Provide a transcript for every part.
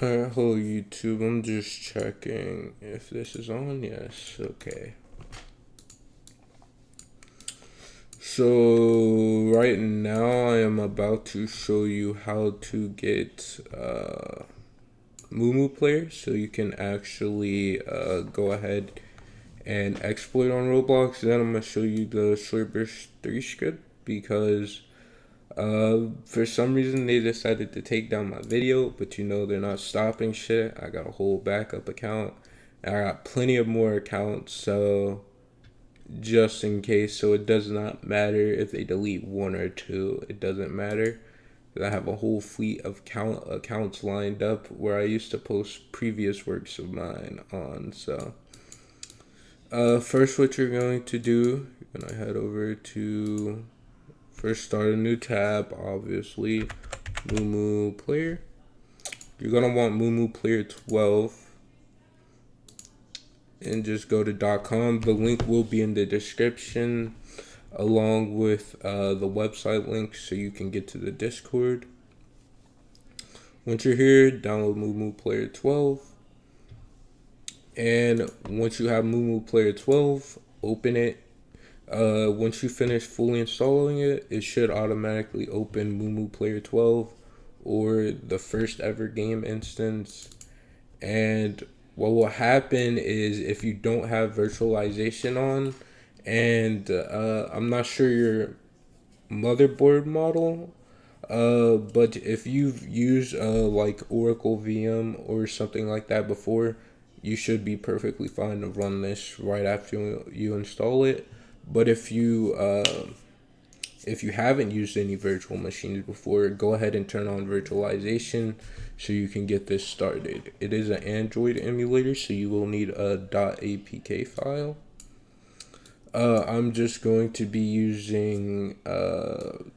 Alright, hello YouTube. I'm just checking if this is on. Yes, okay. So right now I am about to show you how to get Mumu player, so you can actually go ahead and exploit on Roblox. Then I'm gonna show you the Swordburst 3 script because for some reason they decided to take down my video, but you know they're not stopping shit. I got a whole backup account. And I got plenty of more accounts, so just in case, so it does not matter if they delete one or two. It doesn't matter. I have a whole fleet of accounts lined up where I used to post previous works of mine on. So, first, what you're going to do, you're gonna head over to first start a new tab. Obviously, Mumu player. You're gonna want Mumu player 12 and just go to .com. The link will be in the description along with the website link so you can get to the Discord. Once you're here, download Mumu Player 12. And once you have Mumu Player 12, open it. Once you finish fully installing it, it should automatically open Mumu Player 12 or the first ever game instance. And what will happen is if you don't have virtualization on, and I'm not sure your motherboard model, but if you've used like Oracle VM or something like that before, you should be perfectly fine to run this right after you install it. But if you haven't used any virtual machines before, go ahead and turn on virtualization so you can get this started. It is an Android emulator, so you will need a .apk file. I'm just going to be using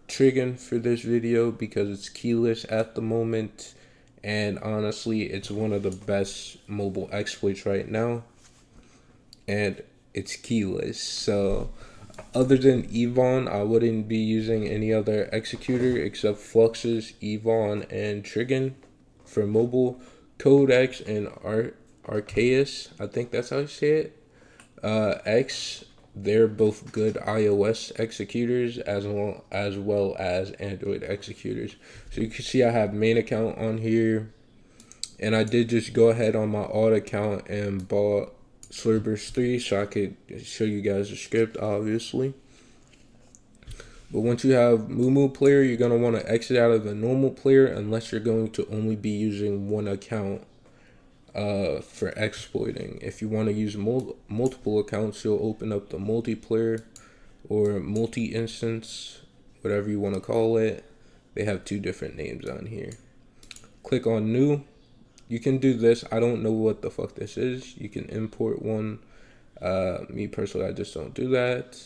Trigon for this video because it's keyless at the moment, and honestly it's one of the best mobile exploits right now, and it's keyless. So other than Evon, I wouldn't be using any other executor except Fluxus, Evon, and Trigon for mobile. Codex and Arceus, I think that's how you say it. X, they're both good iOS executors as well as Android executors. So you can see I have main account on here, and I did just go ahead on my alt account and bought Swordburst 3 so I could show you guys the script, obviously. But once you have Mumu player, you're going to want to exit out of the normal player unless you're going to only be using one account for exploiting. If you want to use multiple accounts, you'll open up the multiplayer or multi-instance, whatever you want to call it. They have two different names on here. Click on new. You can do this. I don't know what the fuck this is. You can import one. Me personally, I just don't do that.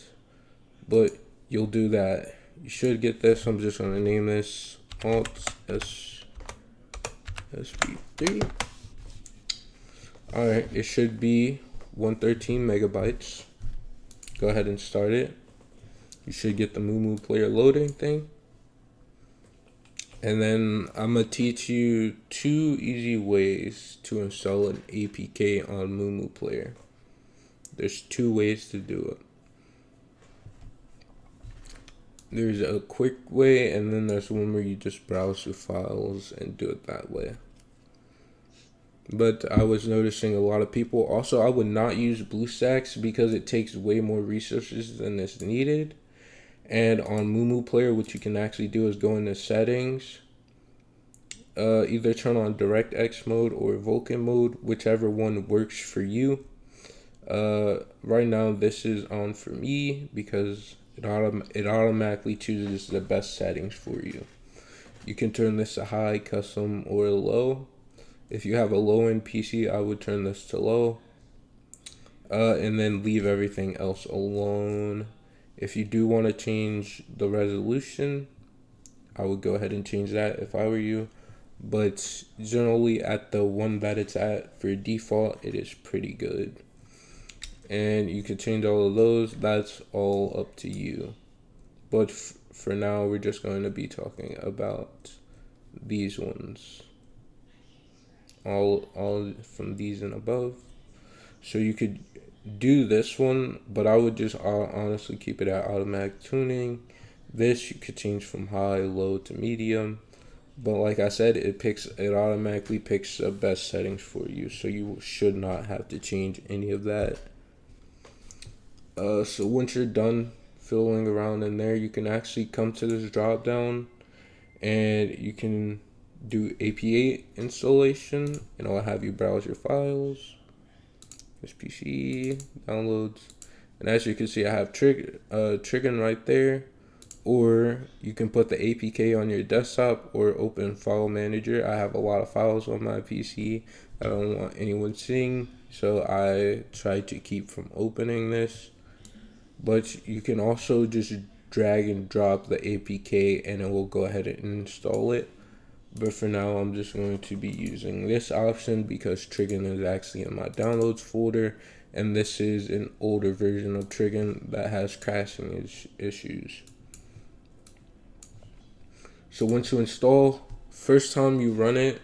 But you'll do that. You should get this. I'm just going to name this Alt SB3. Alright, it should be 113 megabytes. Go ahead and start it. You should get the Mumu player loading thing. And then I'm going to teach you 2 easy ways to install an APK on Mumu player. There's 2 ways to do it. There's a quick way, and then there's one where you just browse through files and do it that way. But I was noticing a lot of people, also I would not use BlueStacks because it takes way more resources than is needed. And on Mumu player, what you can actually do is go into settings, either turn on DirectX mode or Vulkan mode, whichever one works for you. Right now this is on for me because it automatically chooses the best settings for you. You can turn this to high, custom, or low. If you have a low-end PC, I would turn this to low. And then leave everything else alone. If you do want to change the resolution, I would go ahead and change that if I were you. But generally at the one that it's at for default, it is pretty good. And you can change all of those. That's all up to you. But for now, we're just going to be talking about these ones. all from these and above. So you could do this one, but I would just honestly keep it at automatic tuning. This you could change from high, low to medium. But like I said, it automatically picks the best settings for you, so you should not have to change any of that. So once you're done fiddling around in there, you can actually come to this drop down, and you can do APA installation, and I'll have you browse your files. This PC downloads, and as you can see, I have Trigon right there. Or you can put the APK on your desktop or open file manager. I have a lot of files on my PC I don't want anyone seeing, so I try to keep from opening this. But you can also just drag and drop the APK and it will go ahead and install it. But for now, I'm just going to be using this option because Trigon is actually in my downloads folder, and this is an older version of Trigon that has crashing issues. So once you install, first time you run it,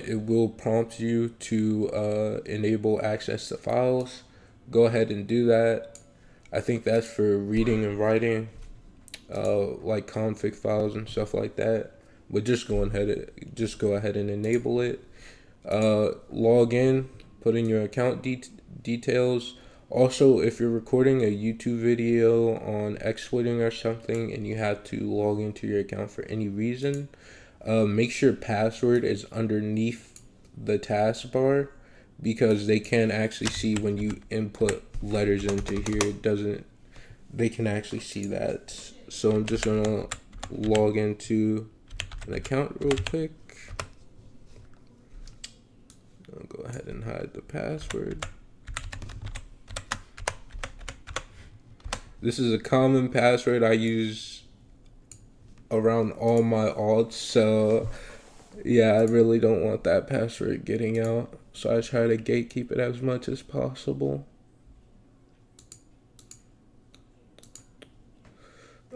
it will prompt you to enable access to files. Go ahead and do that. I think that's for reading and writing, like config files and stuff like that. But just go ahead and enable it. Log in, put in your account details. Also, if you're recording a YouTube video on exploiting or something and you have to log into your account for any reason, make sure password is underneath the taskbar, because they can actually see when you input letters into here. They can actually see that. So I'm just gonna log into an account real quick. I'll go ahead and hide the password. This is a common password I use around all my alts, so yeah, I really don't want that password getting out. So I try to gatekeep it as much as possible.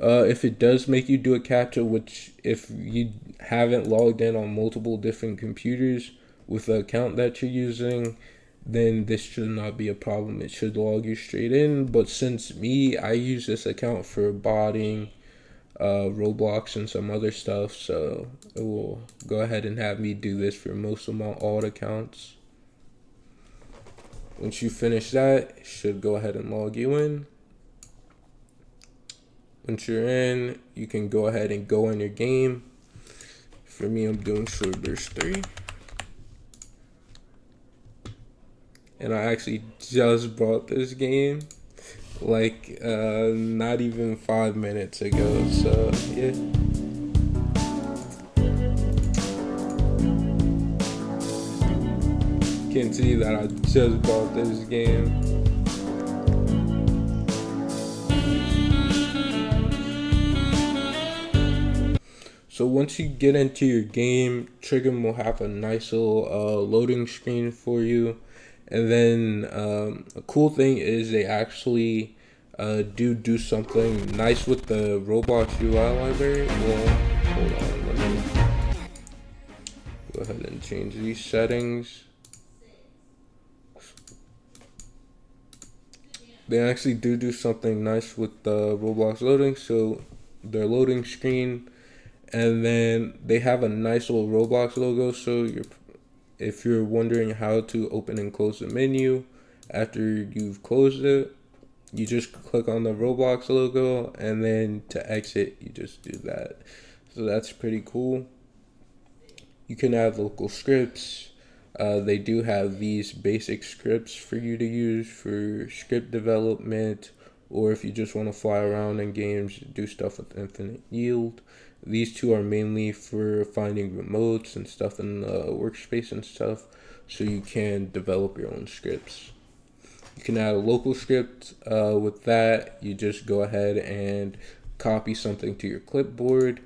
If it does make you do a CAPTCHA, which if you haven't logged in on multiple different computers with the account that you're using, then this should not be a problem. It should log you straight in. But since I use this account for botting, Roblox and some other stuff, so it will go ahead and have me do this for most of my alt accounts. Once you finish that, it should go ahead and log you in. Once you're in, you can go ahead and go in your game. For me, I'm doing Swordburst 3. And I actually just bought this game like not even 5 minutes ago, so yeah. You can see that I just bought this game. So once you get into your game, Trigon will have a nice little loading screen for you. And then a cool thing is they actually do something nice with the Roblox UI library. Well, hold on, let me go ahead and change these settings. They actually do something nice with the Roblox loading. So their loading screen, and then they have a nice little Roblox logo. So if you're wondering how to open and close the menu after you've closed it, you just click on the Roblox logo, and then to exit, you just do that. So that's pretty cool. You can have local scripts. They do have these basic scripts for you to use for script development, or if you just want to fly around in games, do stuff with infinite yield. These two are mainly for finding remotes and stuff in the workspace and stuff, so you can develop your own scripts. You can add a local script. With that, you just go ahead and copy something to your clipboard.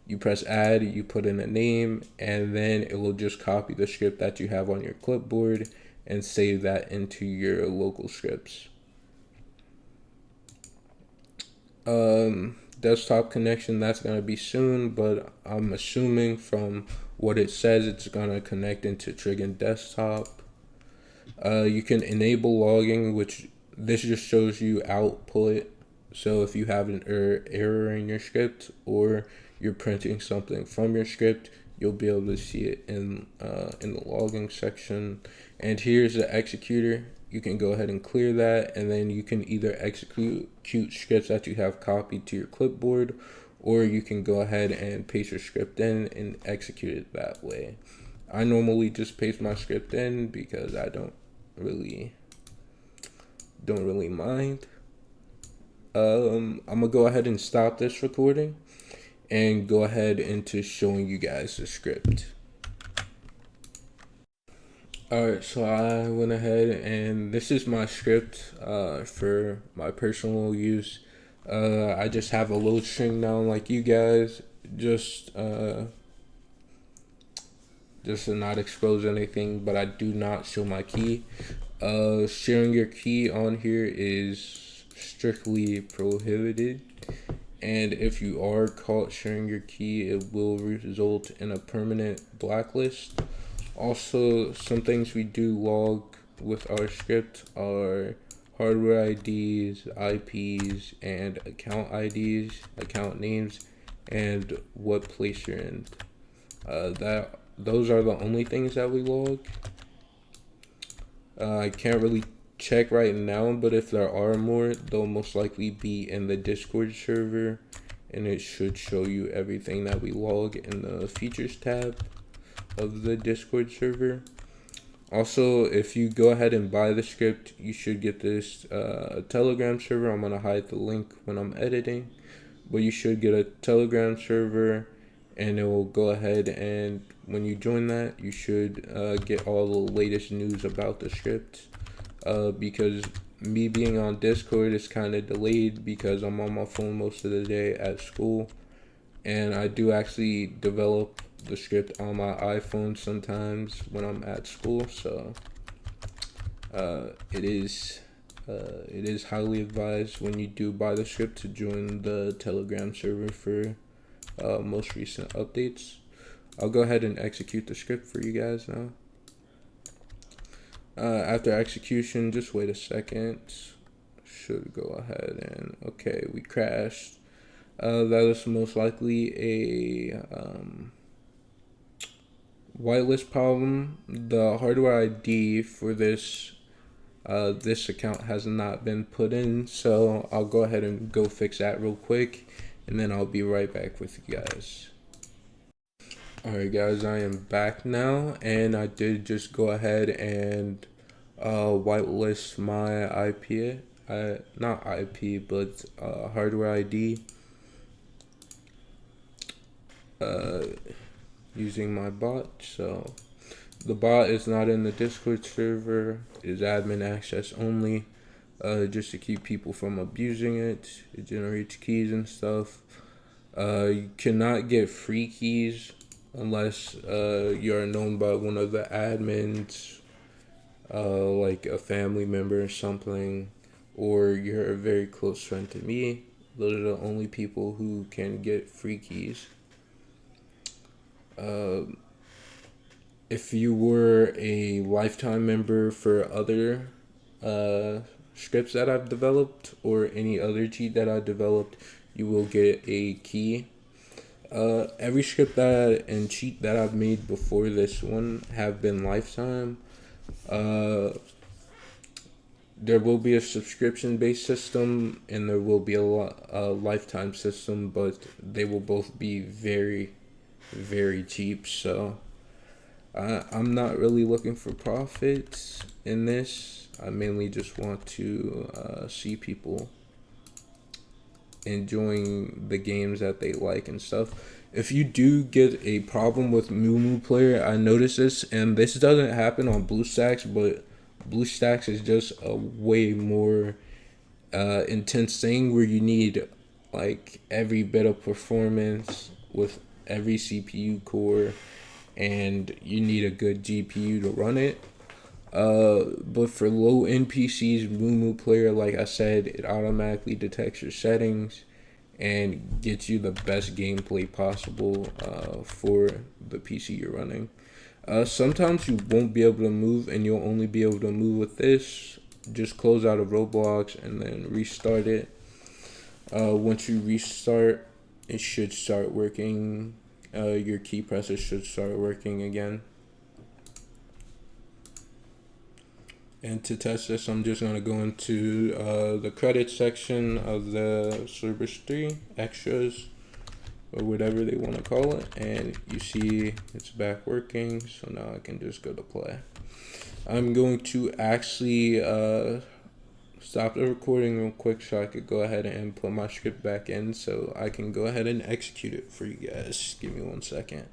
You press add, you put in a name, and then it will just copy the script that you have on your clipboard and save that into your local scripts. desktop connection, that's going to be soon, but I'm assuming from what it says it's going to connect into Trigon desktop. You can enable logging, which this just shows you output. So if you have an error in your script or you're printing something from your script, you'll be able to see it in the logging section. And here's the executor. You can go ahead and clear that, and then you can either execute scripts that you have copied to your clipboard, or you can go ahead and paste your script in and execute it that way. I normally just paste my script in because I don't really mind. I'm gonna go ahead and stop this recording and go ahead into showing you guys the script. Alright, so I went ahead and this is my script for my personal use. I just have a load string down like you guys, just to not expose anything, but I do not show my key. Sharing your key on here is strictly prohibited, and if you are caught sharing your key, it will result in a permanent blacklist. Also, some things we do log with our script are hardware IDs, IPs, and account IDs, account names, and what place you're in. Those are the only things that we log. I can't really check right now, but if there are more, they'll most likely be in the Discord server, and it should show you everything that we log in the features tab of the Discord server. Also, if you go ahead and buy the script, you should get this Telegram server. I'm going to hide the link when I'm editing, but you should get a Telegram server, and it will go ahead and when you join that, you should get all the latest news about the script. Because me being on Discord is kind of delayed because I'm on my phone most of the day at school, and I do actually develop the script on my iPhone sometimes when I'm at school. So it is highly advised when you do buy the script to join the Telegram server for most recent updates. I'll go ahead and execute the script for you guys now. After execution, just wait a second. Should go ahead and okay, we crashed. That is most likely a whitelist problem. The hardware ID for this account has not been put in, so I'll go ahead and go fix that real quick, and then I'll be right back with you guys. Alright guys, I am back now, and I did just go ahead and whitelist my IP, not IP, but hardware ID using my bot. So the bot is not in the Discord server, is admin access only, just to keep people from abusing it. It generates keys and stuff. You cannot get free keys unless you're known by one of the admins, like a family member or something, or you're a very close friend to me. Those are the only people who can get free keys. If you were a lifetime member for other scripts that I've developed or any other cheat that I developed, you will get a key. Every script and cheat that I've made before this one have been lifetime. There will be a subscription-based system, and there will be a lifetime system, but they will both be very, very cheap. So I'm not really looking for profits in this. I mainly just want to see people enjoying the games that they like and stuff. If you do get a problem with Mumu player, I noticed this, and this doesn't happen on BlueStacks, but BlueStacks is just a way more intense thing where you need like every bit of performance with every CPU core, and you need a good GPU to run it. But for low end PCs, Mumu player, like I said, it automatically detects your settings and get you the best gameplay possible for the PC you're running. Sometimes you won't be able to move, and you'll only be able to move with this. Just close out of Roblox and then restart it. Once you restart, it should start working. Your key presses should start working again. And to test this, I'm just going to go into the credits section of the Swordburst 3 extras, or whatever they want to call it, and you see it's back working. So now I can just go to play. I'm going to actually stop the recording real quick so I could go ahead and put my script back in so I can go ahead and execute it for you guys. Give me 1 second.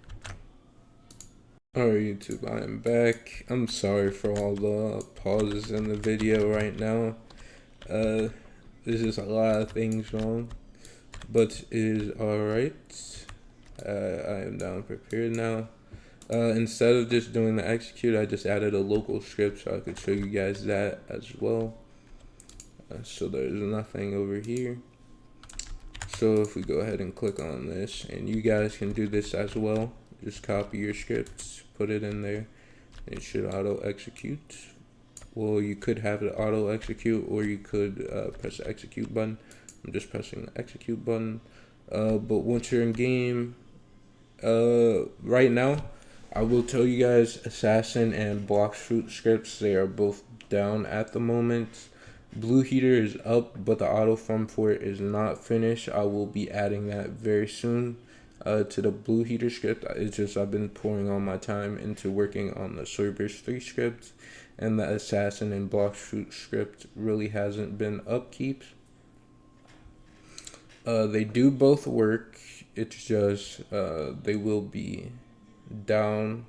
Alright YouTube, I am back. I'm sorry for all the pauses in the video right now. There's just a lot of things wrong, but it is alright. I am down prepared now. Instead of just doing the execute, I just added a local script so I could show you guys that as well. So there's nothing over here. So if we go ahead and click on this, and you guys can do this as well, just copy your scripts, put it in there, and it should auto execute. Well, you could have it auto execute, or you could press the execute button. I'm just pressing the execute button. But once you're in game, right now, I will tell you guys, assassin and block fruit scripts, they are both down at the moment. Blue heater is up, but the auto farm for it is not finished. I will be adding that very soon to the blue heater script. It's just I've been pouring all my time into working on the Swordburst 3 script, and the assassin and block fruit script really hasn't been upkeep. They do both work. It's just they will be down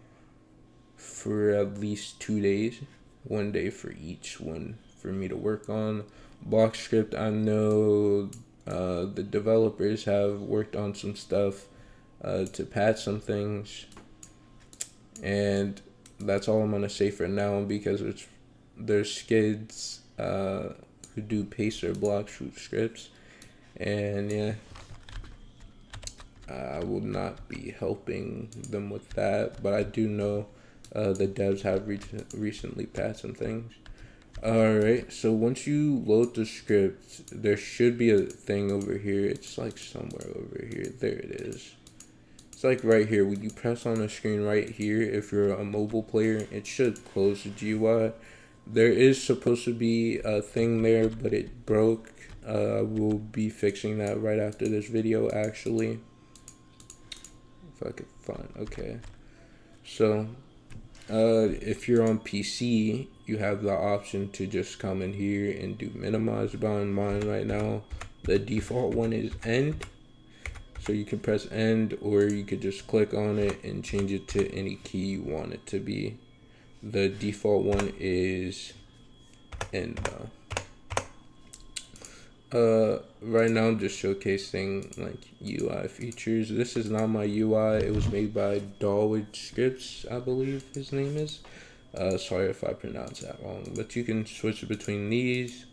for at least 2 days, 1 day for each one for me to work on. Block script, I know the developers have worked on some stuff to patch some things, and that's all I'm gonna say for now, because there's skids who do pacer block fruit scripts, and yeah, I will not be helping them with that, but I do know the devs have recently patched some things. Alright, so once you load the script, there should be a thing over here. It's like somewhere over here. There it is. It's like right here. When you press on the screen right here, if you're a mobile player, it should close the GUI. There is supposed to be a thing there, but it broke. We'll be fixing that right after this video, actually. If I could find, okay. So, if you're on PC, you have the option to just come in here and do minimize. On mine right now, the default one is end. So you can press end, or you could just click on it and change it to any key you want it to be. The default one is end now. Right now I'm just showcasing like UI features. This is not my UI. It was made by Darwood Scripts, I believe his name is. Sorry if I pronounce that wrong, but you can switch between these.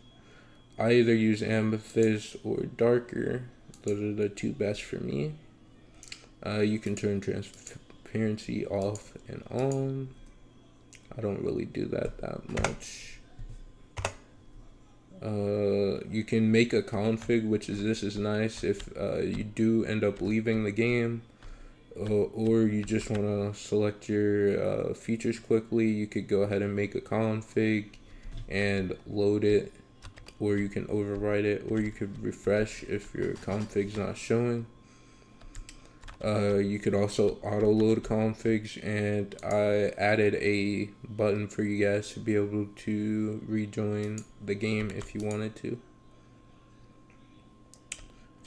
I either use amethyst or darker. Those are the two best for me. You can turn transparency off and on. I don't really do that much. You can make a config, which is, this is nice if you do end up leaving the game, or you just want to select your features quickly. You could go ahead and make a config and load it, or you can overwrite it, or you could refresh if your config's not showing. You could also auto load configs, and I added a button for you guys to be able to rejoin the game if you wanted to.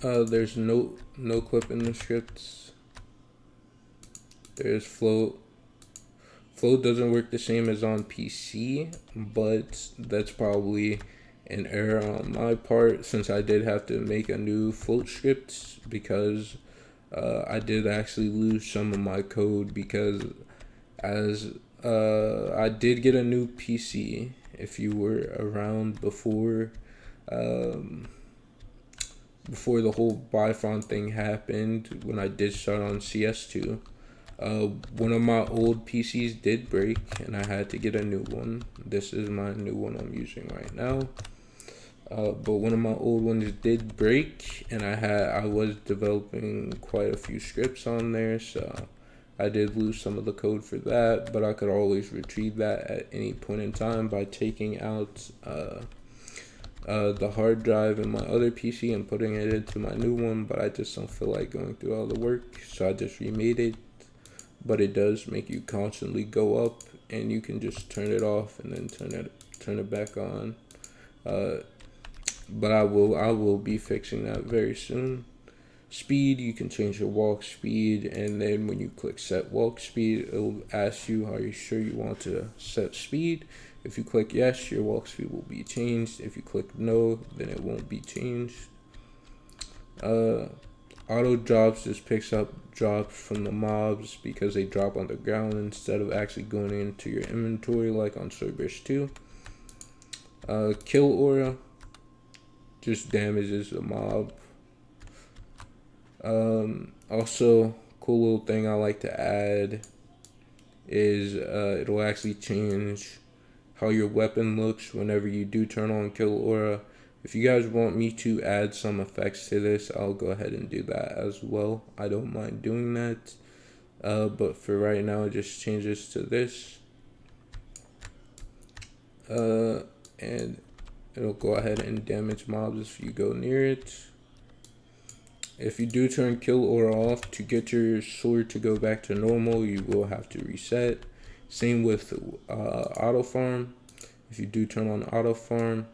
There's no clip in the scripts. There's float. Float doesn't work the same as on PC, but that's probably an error on my part, since I did have to make a new float script, because I did actually lose some of my code, because as I did get a new PC. If you were around before, before the whole Bifron thing happened, when I did start on CS2, one of my old PCs did break and I had to get a new one. This is my new one I'm using right now. But one of my old ones did break, and I was developing quite a few scripts on there, so I did lose some of the code for that, but I could always retrieve that at any point in time by taking out the hard drive in my other PC and putting it into my new one. But I just don't feel like going through all the work, so I just remade it. But it does make you constantly go up, and you can just turn it off and then turn it back on. But I will be fixing that very soon. Speed, you can change your walk speed, and then when you click set walk speed, it'll ask you, are you sure you want to set speed? If you click yes, your walk speed will be changed. If you click no, then it won't be changed. Auto drops just picks up drops from the mobs because they drop on the ground instead of actually going into your inventory like on Swordburst 2. Kill aura just damages the mob. Also, cool little thing I like to add is it'll actually change how your weapon looks whenever you do turn on kill aura. If you guys want me to add some effects to this, I'll go ahead and do that as well. I don't mind doing that. But for right now, it just changes to this. And it'll go ahead and damage mobs if you go near it. If you do turn kill aura off, to get your sword to go back to normal, you will have to reset. Same with auto farm. If you do turn on auto farm,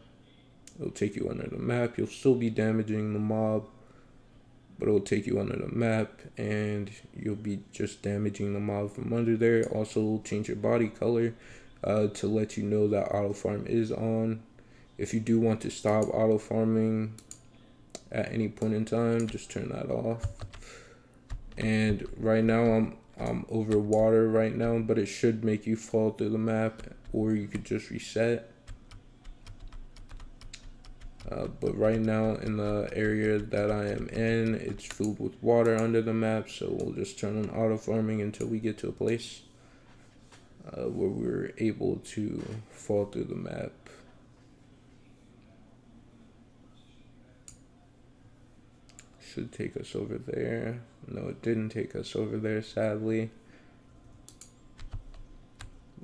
it'll take you under the map. You'll still be damaging the mob, but it'll take you under the map, and you'll be just damaging the mob from under there. Also, change your body color to let you know that auto farm is on. If you do want to stop auto farming at any point in time, just turn that off. And right now I'm over water right now, but it should make you fall through the map, or you could just reset. But right now in the area that I am in, it's filled with water under the map, so we'll just turn on auto farming until we get to a place where we're able to fall through the map. Should take us over there. No, it didn't take us over there, sadly.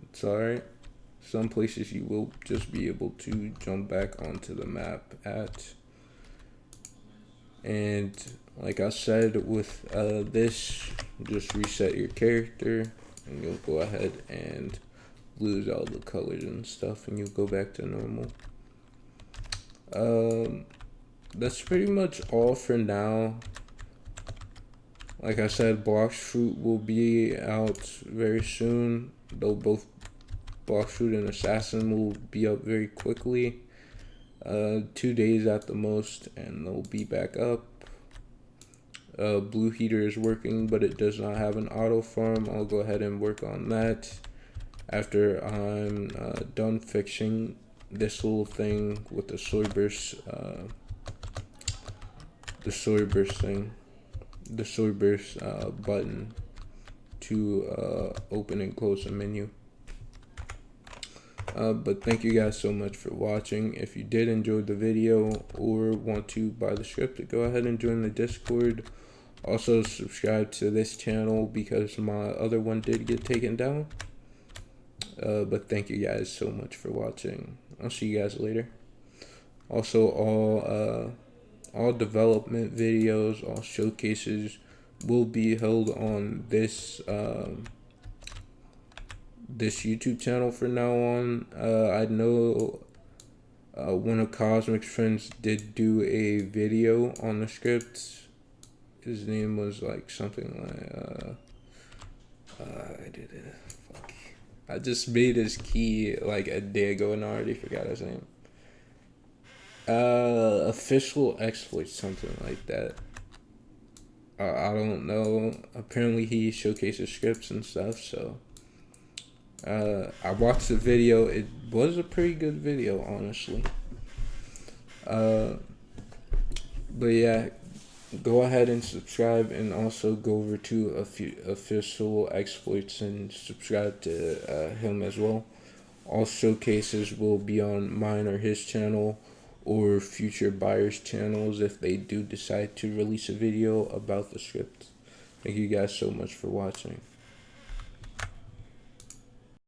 It's alright. Some places you will just be able to jump back onto the map at. And like I said, with this, just reset your character and you'll go ahead and lose all the colors and stuff, and you'll go back to normal. That's pretty much all for now. Like I said, Blox Fruit will be out very soon, though both Blox Fruit and Assassin will be up very quickly. 2 days at the most, and they'll be back up. Blue Heater is working, but it does not have an auto farm. I'll go ahead and work on that after I'm done fixing this little thing with the Swordburst button to open and close a menu. But thank you guys so much for watching. If you did enjoy the video or want to buy the script, go ahead and join the Discord. Also subscribe to this channel because my other one did get taken down. But thank you guys so much for watching. I'll see you guys later. Also, all development videos, all showcases will be held on this this YouTube channel for now on. I know one of Cosmic's friends did do a video on the script. His name was like something like I just made his key like a day ago and I already forgot his name. Official exploits, something like that. I don't know. Apparently he showcases scripts and stuff, so I watched the video. It was a pretty good video, honestly. But yeah, go ahead and subscribe, and also go over to a few official exploits and subscribe to him as well. All showcases will be on mine or his channel, or future buyers' channels if they do decide to release a video about the script. Thank you guys so much for watching.